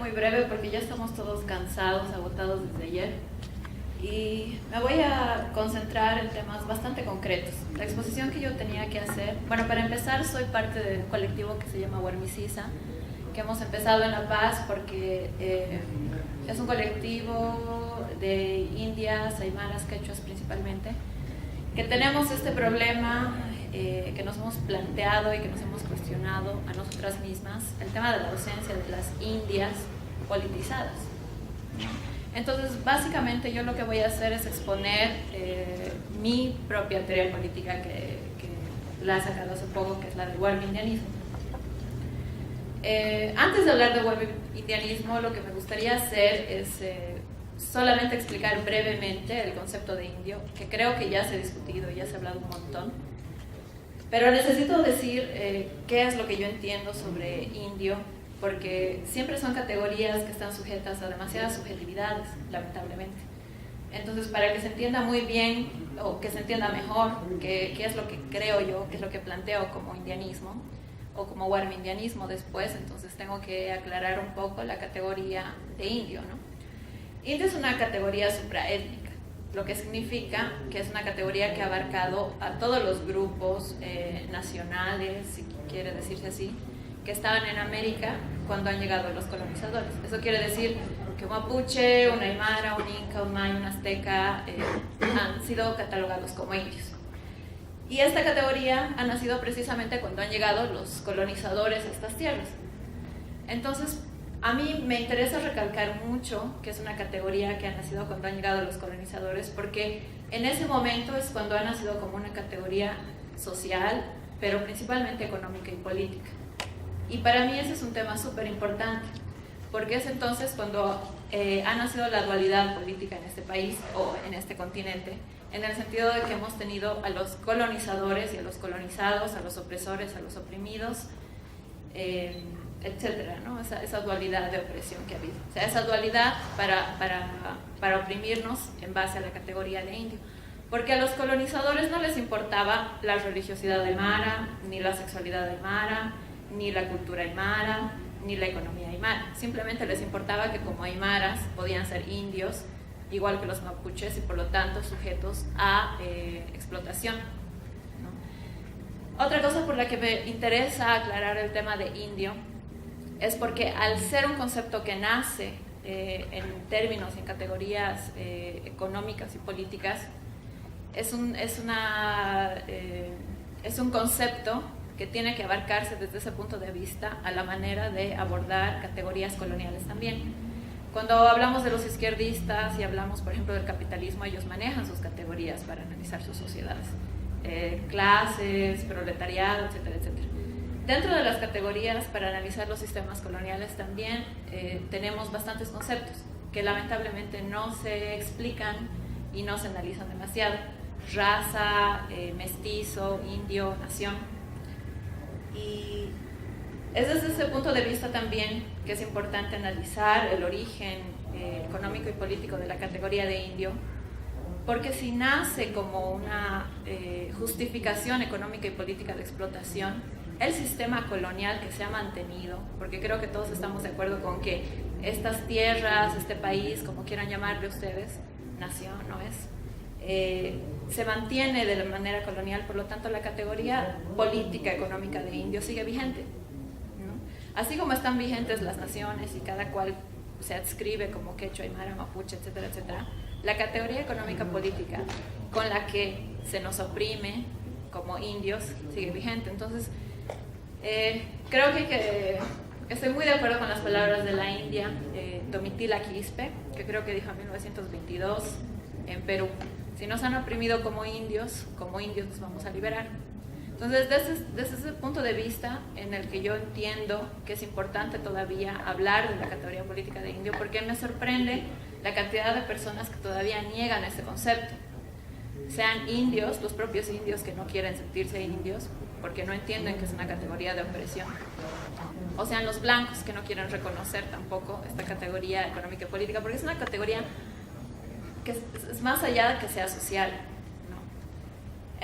Muy breve porque ya estamos todos cansados, agotados desde ayer y me voy a concentrar en temas bastante concretos. La exposición que yo tenía que hacer, bueno, para empezar soy parte de un colectivo que se llama Warmisisa, que hemos empezado en La Paz porque es un colectivo de indias, aymaras, quechuas principalmente, que tenemos este problema que nos hemos planteado y que nos hemos cuestionado a nosotras mismas, el tema de la ausencia de las indias politizadas. Entonces, básicamente yo lo que voy a hacer es exponer mi propia teoría política que la he sacado hace poco, que es la del warmindianismo. Antes de hablar del warmindianismo, lo que me gustaría hacer es solamente explicar brevemente el concepto de indio, que creo que ya se ha discutido, ya se ha hablado un montón. Pero necesito decir qué es lo que yo entiendo sobre indio, porque siempre son categorías que están sujetas a demasiadas subjetividades, lamentablemente. Entonces, para que se entienda muy bien, o que se entienda mejor qué es lo que creo yo, qué es lo que planteo como indianismo, o como warmindianismo después, entonces tengo que aclarar un poco la categoría de indio, ¿no? Indio es una categoría supraétnica, lo que significa que es una categoría que ha abarcado a todos los grupos nacionales, si quiere decirse así, que estaban en América cuando han llegado los colonizadores. Eso quiere decir que un mapuche, un aymara, un inca, un maya, un azteca han sido catalogados como indios. Y esta categoría ha nacido precisamente cuando han llegado los colonizadores a estas tierras. Entonces, a mí me interesa recalcar mucho que es una categoría que ha nacido cuando han llegado los colonizadores, porque en ese momento es cuando ha nacido como una categoría social, pero principalmente económica y política. Y para mí ese es un tema súper importante, porque es entonces cuando ha nacido la dualidad política en este país o en este continente, en el sentido de que hemos tenido a los colonizadores y a los colonizados, a los opresores, a los oprimidos, etcétera, ¿no? Esa dualidad de opresión que ha habido. O sea, esa dualidad para oprimirnos en base a la categoría de indio. Porque a los colonizadores no les importaba la religiosidad aymara, ni la sexualidad aymara, ni la cultura aymara, ni la economía aymara. Simplemente les importaba que como aymaras podían ser indios, igual que los mapuches, y por lo tanto sujetos a explotación. Otra cosa por la que me interesa aclarar el tema de indio es porque al ser un concepto que nace en términos, en categorías económicas y políticas, es un concepto que tiene que abarcarse desde ese punto de vista a la manera de abordar categorías coloniales también. Cuando hablamos de los izquierdistas y hablamos, por ejemplo, del capitalismo, ellos manejan sus categorías para analizar sus sociedades. Clases, proletariado, etcétera, etcétera. Dentro de las categorías para analizar los sistemas coloniales también tenemos bastantes conceptos que lamentablemente no se explican y no se analizan demasiado. Raza, mestizo, indio, nación. Y es desde ese punto de vista también que es importante analizar el origen económico y político de la categoría de indio, porque si nace como una justificación económica y política de explotación, el sistema colonial que se ha mantenido, porque creo que todos estamos de acuerdo con que estas tierras, este país, como quieran llamarle ustedes, nación, ¿no es? Se mantiene de la manera colonial, por lo tanto la categoría política económica de indio sigue vigente, ¿no? Así como están vigentes las naciones y cada cual se adscribe como quechua, aymara, mapuche, etcétera, etcétera, la categoría económica política con la que se nos oprime como indios sigue vigente. Entonces, creo que estoy muy de acuerdo con las palabras de la india Domitila Quispe, que creo que dijo en 1922 en Perú: si nos han oprimido como indios nos vamos a liberar. Entonces, desde ese punto de vista en el que yo entiendo que es importante todavía hablar de la categoría política de indio, porque me sorprende la cantidad de personas que todavía niegan ese concepto. Sean indios, los propios indios que no quieren sentirse indios, porque no entienden que es una categoría de opresión, o sean los blancos que no quieren reconocer tampoco esta categoría económica y política, porque es una categoría que es más allá de que sea social, ¿no?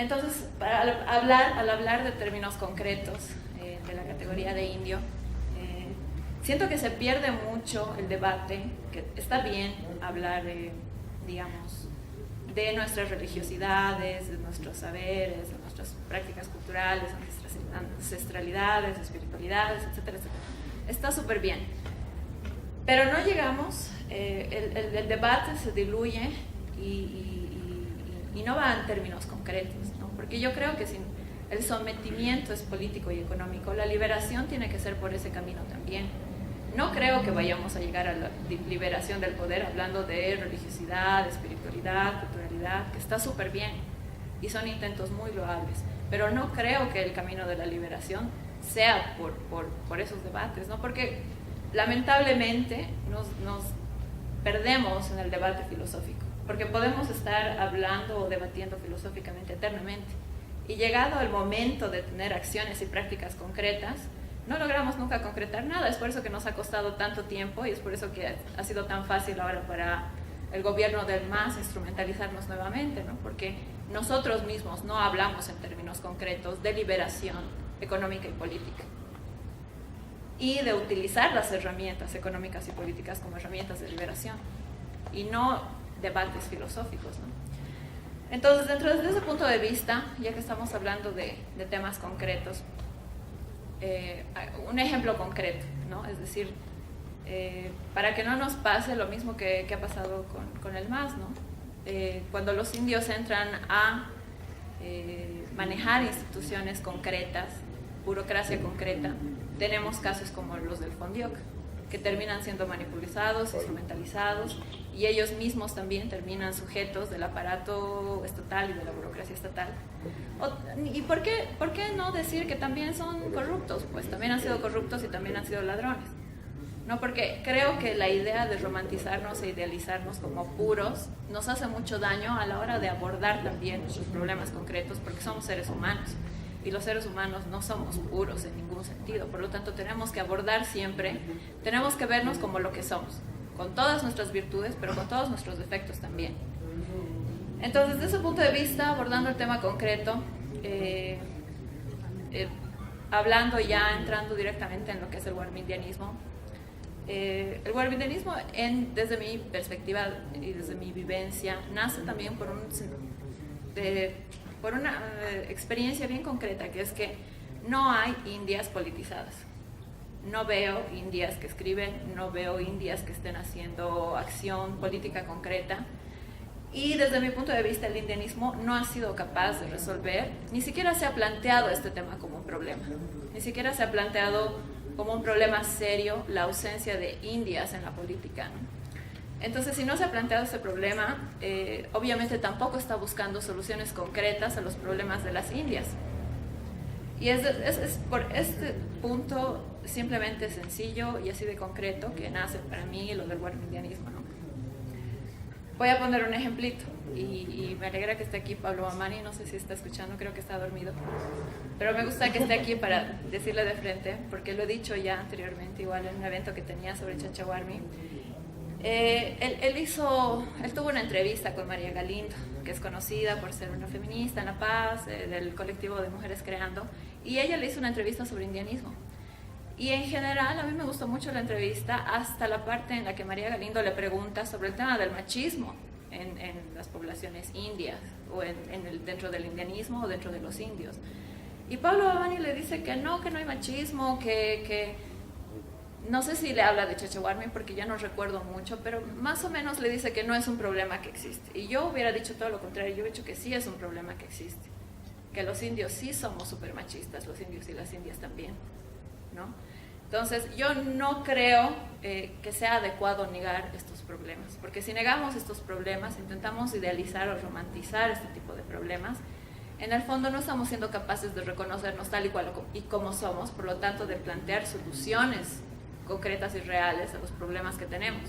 Entonces, al hablar de términos concretos de la categoría de indio, siento que se pierde mucho el debate, que está bien hablar, digamos, de nuestras religiosidades, de nuestros saberes, de nuestras prácticas culturales, de nuestras ancestralidades, espiritualidades, etcétera, etcétera. Está súper bien. Pero no llegamos, el debate se diluye y no va en términos concretos, ¿no? Porque yo creo que si el sometimiento es político y económico, la liberación tiene que ser por ese camino también. No creo que vayamos a llegar a la liberación del poder hablando de religiosidad, espiritualidad, culturalidad, que está súper bien y son intentos muy loables, pero no creo que el camino de la liberación sea por esos debates, ¿no? Porque lamentablemente nos perdemos en el debate filosófico, porque podemos estar hablando o debatiendo filosóficamente eternamente y llegado el momento de tener acciones y prácticas concretas, no logramos nunca concretar nada. Es por eso que nos ha costado tanto tiempo y es por eso que ha sido tan fácil ahora para el gobierno del MAS instrumentalizarnos nuevamente, ¿no? Porque nosotros mismos no hablamos en términos concretos de liberación económica y política y de utilizar las herramientas económicas y políticas como herramientas de liberación y no debates filosóficos, ¿no? Entonces, desde ese punto de vista, ya que estamos hablando de temas concretos, un ejemplo concreto, ¿no? Es decir, para que no nos pase lo mismo que ha pasado con el MAS, ¿no? Cuando los indios entran a manejar instituciones concretas, burocracia concreta, tenemos casos como los del Fondioc, que terminan siendo manipulizados, instrumentalizados, y ellos mismos también terminan sujetos del aparato estatal y de la burocracia estatal. ¿Y por qué no decir que también son corruptos? Pues también han sido corruptos y también han sido ladrones. No, porque creo que la idea de romantizarnos e idealizarnos como puros nos hace mucho daño a la hora de abordar también nuestros problemas concretos, porque somos seres humanos y los seres humanos no somos puros en ningún sentido. Por lo tanto, tenemos que abordar siempre, tenemos que vernos como lo que somos, con todas nuestras virtudes, pero con todos nuestros defectos también. Entonces, desde ese punto de vista, abordando el tema concreto, hablando ya, entrando directamente en lo que es el warmindianismo, el warmindianismo, desde mi perspectiva y desde mi vivencia, nace también por una experiencia bien concreta, que es que no hay indias politizadas. No veo indias que escriben, no veo indias que estén haciendo acción política concreta. Y desde mi punto de vista, el indianismo no ha sido capaz de resolver, ni siquiera se ha planteado este tema como un problema, ni siquiera se ha planteado como un problema serio la ausencia de indias en la política, ¿no? Entonces, si no se ha planteado ese problema, obviamente tampoco está buscando soluciones concretas a los problemas de las indias. Y es por este punto simplemente sencillo y así de concreto que nace para mí lo del warmindianismo, ¿no? Voy a poner un ejemplito y me alegra que esté aquí Pablo Mamani, no sé si está escuchando, creo que está dormido, pero me gusta que esté aquí para decirle de frente, porque lo he dicho ya anteriormente, igual en un evento que tenía sobre Chachahuarmi. Él tuvo una entrevista con María Galindo, que es conocida por ser una feminista en La Paz, del colectivo de Mujeres Creando, y ella le hizo una entrevista sobre indianismo. Y en general a mí me gustó mucho la entrevista hasta la parte en la que María Galindo le pregunta sobre el tema del machismo en las poblaciones indias o dentro del indianismo o dentro de los indios. Y Pablo Babani le dice que no hay machismo, que no sé si le habla de Chachahuarmi porque ya no recuerdo mucho, pero más o menos le dice que no es un problema que existe. Y yo hubiera dicho todo lo contrario, yo he dicho que sí es un problema que existe, que los indios sí somos súper machistas, los indios y las indias también, ¿no? Entonces, yo no creo que sea adecuado negar estos problemas, porque si negamos estos problemas, intentamos idealizar o romantizar este tipo de problemas, en el fondo no estamos siendo capaces de reconocernos tal y cual y como somos, por lo tanto de plantear soluciones concretas y reales a los problemas que tenemos.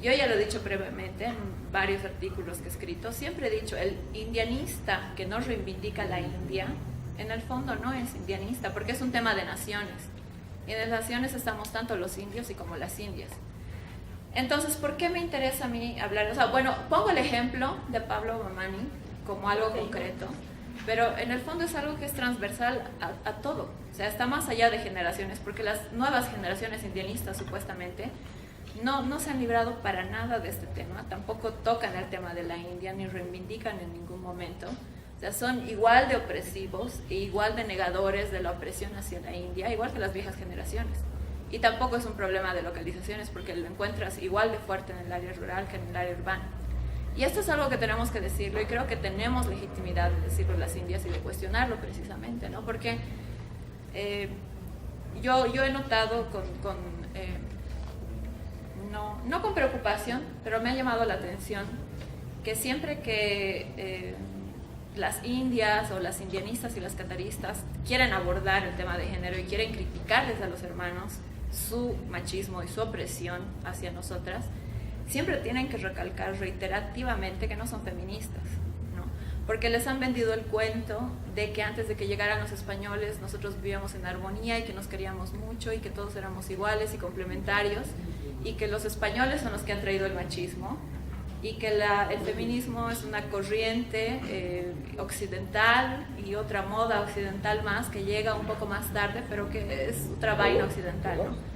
Yo ya lo he dicho previamente en varios artículos que he escrito, siempre he dicho, el indianista que no reivindica la India, en el fondo no es indianista, porque es un tema de naciones. Y en las naciones estamos tanto los indios y como las indias. Entonces, ¿por qué me interesa a mí hablar? O sea, bueno, pongo el ejemplo de Pablo Mamani como algo concreto, pero en el fondo es algo que es transversal a todo, o sea, está más allá de generaciones, porque las nuevas generaciones indianistas supuestamente no se han librado para nada de este tema, tampoco tocan el tema de la India, ni reivindican en ningún momento, o sea, son igual de opresivos e igual de negadores de la opresión hacia la India, igual que las viejas generaciones. Y tampoco es un problema de localizaciones, porque lo encuentras igual de fuerte en el área rural que en el área urbana. Y esto es algo que tenemos que decirlo, y creo que tenemos legitimidad de decirlo las indias y de cuestionarlo precisamente, ¿no? Porque yo he notado no con preocupación, pero me ha llamado la atención que siempre que las indias o las indianistas y las cataristas quieren abordar el tema de género y quieren criticarles a los hermanos su machismo y su opresión hacia nosotras, siempre tienen que recalcar reiterativamente que no son feministas, ¿no? Porque les han vendido el cuento de que antes de que llegaran los españoles nosotros vivíamos en armonía y que nos queríamos mucho y que todos éramos iguales y complementarios, y que los españoles son los que han traído el machismo, y que el feminismo es una corriente occidental y otra moda occidental más que llega un poco más tarde, pero que es otra vaina occidental, ¿no?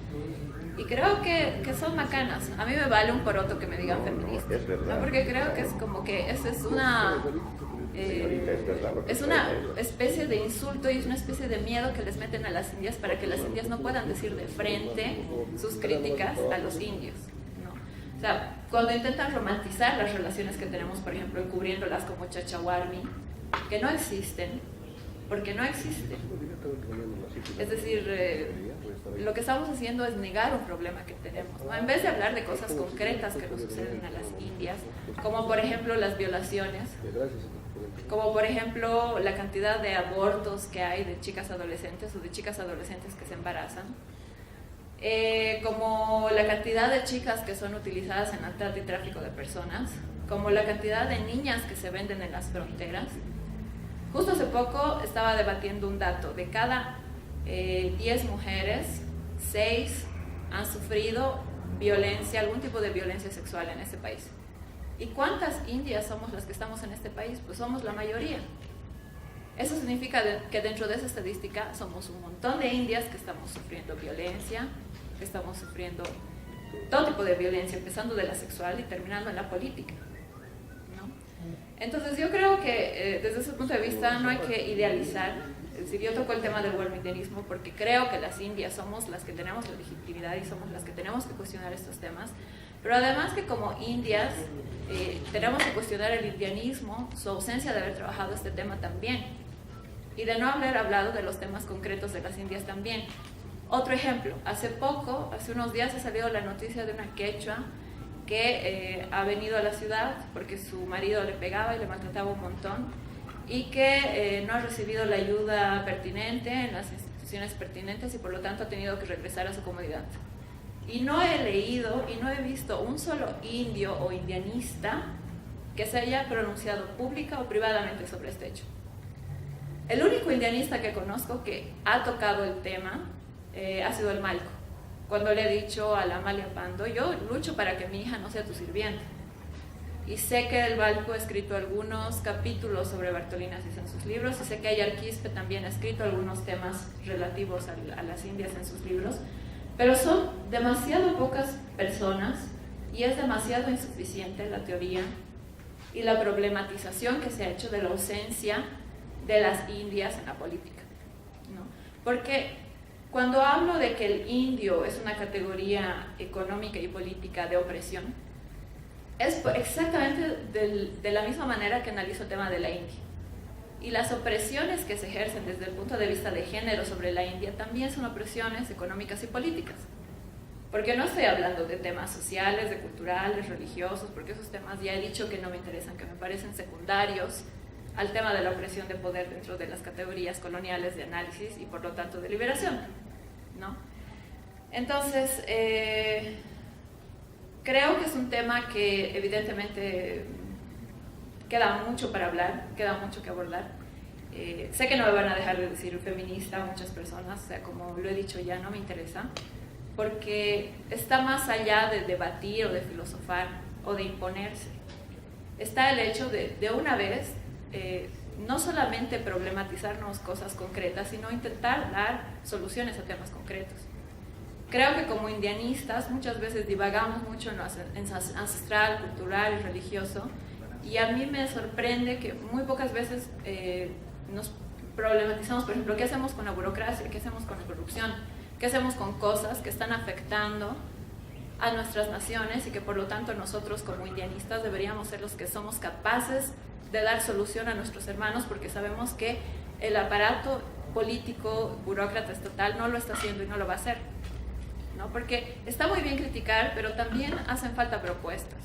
Y creo que son macanas. A mí me vale un poroto que me digan feminista, ¿no? Porque creo que es como que es una especie de insulto y es una especie de miedo que les meten a las indias para que las indias no puedan decir de frente sus críticas a los indios, ¿no? O sea, cuando intentan romantizar las relaciones que tenemos, por ejemplo, encubriéndolas como chachahuarmi, que no existen, porque no existen. Es decir, lo que estamos haciendo es negar un problema que tenemos, ¿no? En vez de hablar de cosas concretas que nos suceden a las indias, como por ejemplo las violaciones, como por ejemplo la cantidad de abortos que hay de chicas adolescentes o de chicas adolescentes que se embarazan, como la cantidad de chicas que son utilizadas en la trata y tráfico de personas, como la cantidad de niñas que se venden en las fronteras. Justo hace poco estaba debatiendo un dato: de cada 10 mujeres, 6 han sufrido violencia, algún tipo de violencia sexual en este país. ¿Y cuántas indias somos las que estamos en este país? Pues somos la mayoría. Eso significa que dentro de esa estadística somos un montón de indias que estamos sufriendo violencia, que estamos sufriendo todo tipo de violencia, empezando de la sexual y terminando en la política, ¿no? Entonces yo creo que desde ese punto de vista no hay que idealizar. Es decir, yo toco el tema del walminderismo porque creo que las indias somos las que tenemos la legitimidad y somos las que tenemos que cuestionar estos temas, pero además que como indias tenemos que cuestionar el indianismo, su ausencia de haber trabajado este tema también, y de no haber hablado de los temas concretos de las indias también. Otro ejemplo: hace unos días ha salido la noticia de una quechua que ha venido a la ciudad porque su marido le pegaba y le maltrataba un montón, y que no ha recibido la ayuda pertinente en las instituciones pertinentes y por lo tanto ha tenido que regresar a su comunidad. Y no he leído y no he visto un solo indio o indianista que se haya pronunciado pública o privadamente sobre este hecho. El único indianista que conozco que ha tocado el tema ha sido el Malco, cuando le he dicho a la Amalia Pando: yo lucho para que mi hija no sea tu sirviente. Y sé que el Balco ha escrito algunos capítulos sobre Bartolina Sisa en sus libros, y sé que Ayarquispe también ha escrito algunos temas relativos a las indias en sus libros, pero son demasiado pocas personas y es demasiado insuficiente la teoría y la problematización que se ha hecho de la ausencia de las indias en la política, ¿no? Porque cuando hablo de que el indio es una categoría económica y política de opresión, es exactamente de la misma manera que analizo el tema de la India. Y las opresiones que se ejercen desde el punto de vista de género sobre la India también son opresiones económicas y políticas. Porque no estoy hablando de temas sociales, de culturales, religiosos, porque esos temas ya he dicho que no me interesan, que me parecen secundarios al tema de la opresión de poder dentro de las categorías coloniales de análisis y por lo tanto de liberación, ¿no? Entonces, creo que es un tema que evidentemente queda mucho para hablar, queda mucho que abordar. Sé que no me van a dejar de decir feminista muchas personas, o sea, como lo he dicho ya, no me interesa, porque está más allá de debatir o de filosofar o de imponerse. Está el hecho de una vez, no solamente problematizarnos cosas concretas, sino intentar dar soluciones a temas concretos. Creo que como indianistas muchas veces divagamos mucho en lo ancestral, cultural y religioso, y a mí me sorprende que muy pocas veces nos problematizamos, por ejemplo, qué hacemos con la burocracia, qué hacemos con la corrupción, qué hacemos con cosas que están afectando a nuestras naciones y que por lo tanto nosotros como indianistas deberíamos ser los que somos capaces de dar solución a nuestros hermanos, porque sabemos que el aparato político, burócrata estatal no lo está haciendo y no lo va a hacer, ¿no? Porque está muy bien criticar, pero también hacen falta propuestas,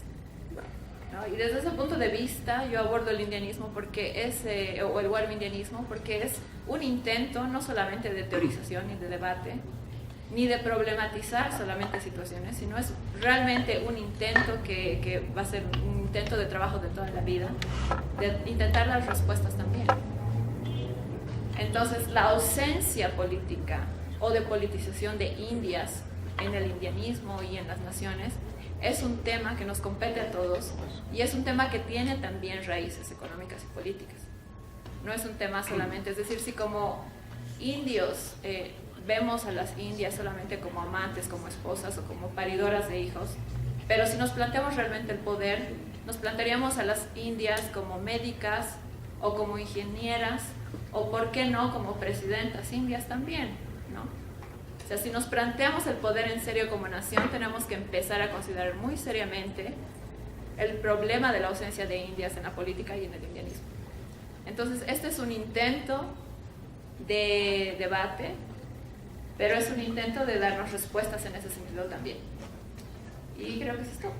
¿no? Y desde ese punto de vista yo abordo el indianismo porque es, o el warmindianismo, porque es un intento no solamente de teorización y de debate, ni de problematizar solamente situaciones, sino es realmente un intento que va a ser un intento de trabajo de toda la vida, de intentar las respuestas también. Entonces, la ausencia política o de politización de indias en el indianismo y en las naciones es un tema que nos compete a todos y es un tema que tiene también raíces económicas y políticas. No es un tema solamente, es decir, si como indios vemos a las indias solamente como amantes, como esposas o como paridoras de hijos, pero si nos planteamos realmente el poder, nos plantearíamos a las indias como médicas o como ingenieras o, ¿por qué no?, como presidentas indias también, ¿no? O sea, si nos planteamos el poder en serio como nación, tenemos que empezar a considerar muy seriamente el problema de la ausencia de indias en la política y en el indianismo. Entonces, este es un intento de debate, pero es un intento de darnos respuestas en ese sentido también. Y creo que es esto.